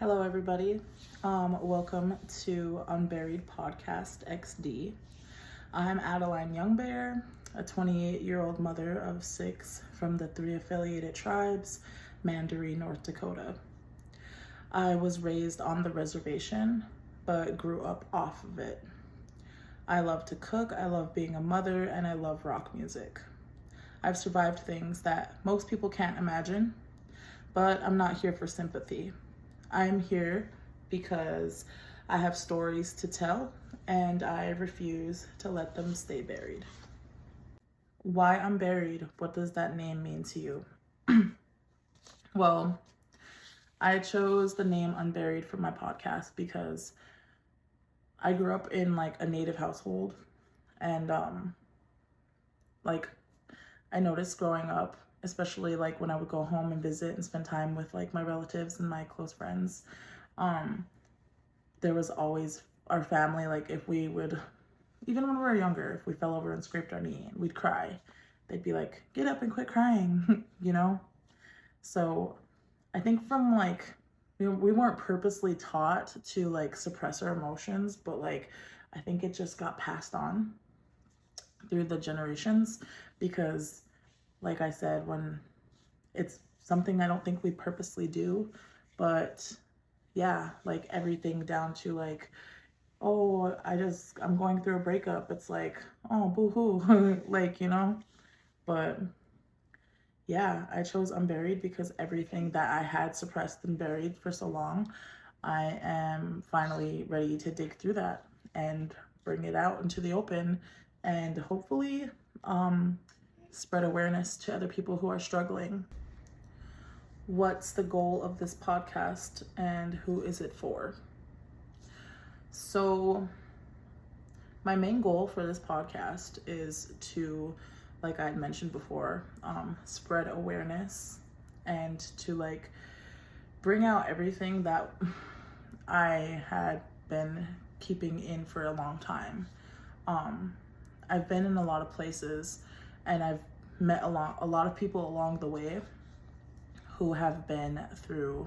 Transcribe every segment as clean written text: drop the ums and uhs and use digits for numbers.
Hello, everybody. Welcome to Unburied Podcast XD. I'm Adeline Youngbear, a 28-year-old mother of 6 from the 3 affiliated tribes, Mandaree, North Dakota. I was raised on the reservation, but grew up off of it. I love to cook, I love being a mother, and I love rock music. I've survived things that most people can't imagine, but I'm not here for sympathy. I'm here because I have stories to tell and I refuse to let them stay buried. Why Unburied? What does that name mean to you? Well, I chose the name Unburied for my podcast because I grew up in a native household, and I noticed growing up, especially when I would go home and visit and spend time with my relatives and my close friends, there was always our family, if we would, even when we were younger, if we fell over and scraped our knee, we'd cry. They'd be like, get up and quit crying, So I think from we weren't purposely taught to suppress our emotions, but I think it just got passed on through the generations because like I said, when it's something I don't think we purposely do, but yeah, everything down to oh, I'm going through a breakup. It's oh, boo-hoo, but yeah, I chose Unburied because everything that I had suppressed and buried for so long, I am finally ready to dig through that and bring it out into the open and hopefully, spread awareness to other people who are struggling. What's the goal of this podcast and who is it for? So my main goal for this podcast is to, like I had mentioned before, spread awareness and to bring out everything that I had been keeping in for a long time. I've been in a lot of places and I've met a lot of people along the way who have been through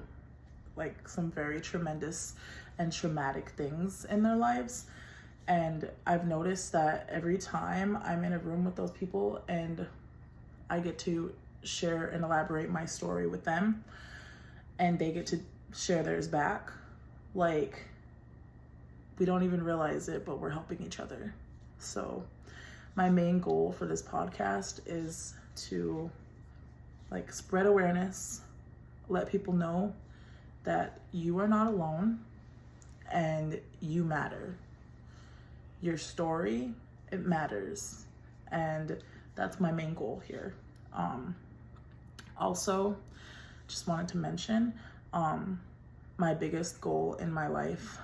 some very tremendous and traumatic things in their lives. And I've noticed that every time I'm in a room with those people and I get to share and elaborate my story with them and they get to share theirs back, we don't even realize it, but we're helping each other. So my main goal for this podcast is to spread awareness, let people know that you are not alone and you matter. Your story, it matters. And that's my main goal here. Also, just wanted to mention, my biggest goal in my life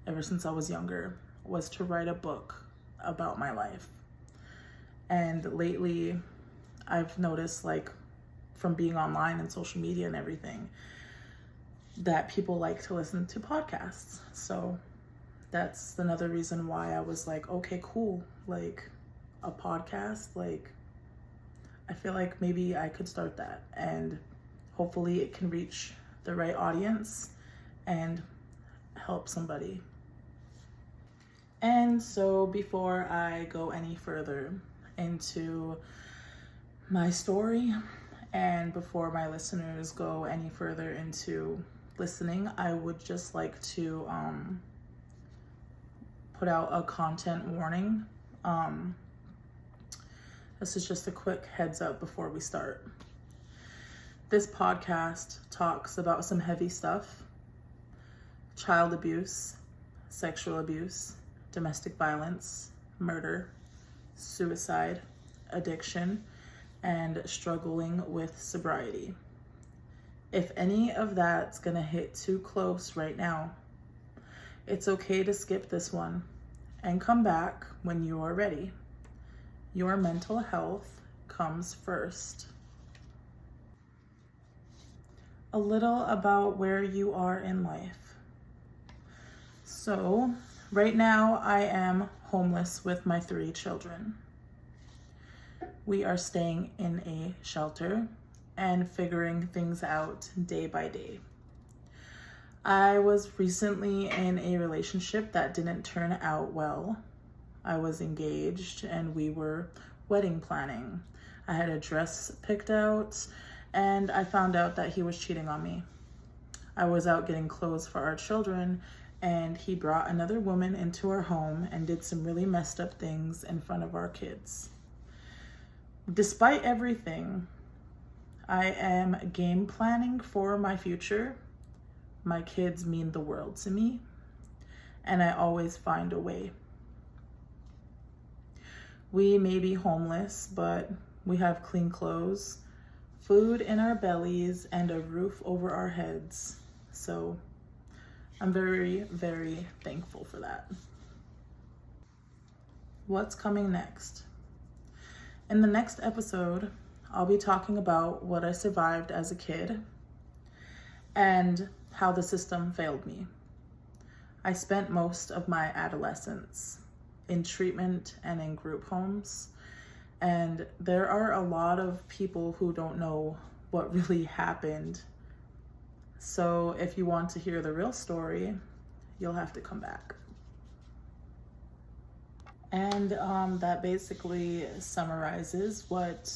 ever since I was younger was to write a book about my life. And lately I've noticed from being online and social media and everything that people like to listen to podcasts. So that's another reason why I was okay, cool. A podcast, I feel like maybe I could start that and hopefully it can reach the right audience and help somebody. And so before I go any further into my story and before my listeners go any further into listening, I would just like to put out a content warning. This is just a quick heads up before we start. This podcast talks about some heavy stuff: child abuse, sexual abuse, domestic violence, murder, suicide, addiction, and struggling with sobriety. If any of that's gonna hit too close right now, it's okay to skip this one and come back when you are ready. Your mental health comes first. A little about where you are in life. So, right now I am homeless with my 3 children. We are staying in a shelter and figuring things out day by day. I was recently in a relationship that didn't turn out well. I was engaged and we were wedding planning. I had a dress picked out and I found out that he was cheating on me. I was out getting clothes for our children and he brought another woman into our home and did some really messed up things in front of our kids. Despite everything, I am game planning for my future. My kids mean the world to me, and I always find a way. We may be homeless, but we have clean clothes, food in our bellies, and a roof over our heads. So I'm very, very thankful for that. What's coming next? In the next episode, I'll be talking about what I survived as a kid and how the system failed me. I spent most of my adolescence in treatment and in group homes, and there are a lot of people who don't know what really happened. So if you want to hear the real story, you'll have to come back. And that basically summarizes what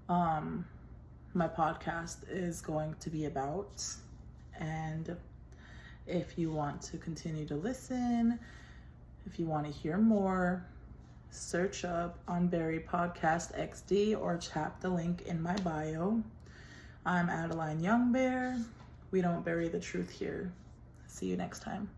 my podcast is going to be about. And if you want to continue to listen, if you want to hear more, search up Unburied Podcast XD or tap the link in my bio. I'm Adeline Youngbear. We don't bury the truth here. See you next time.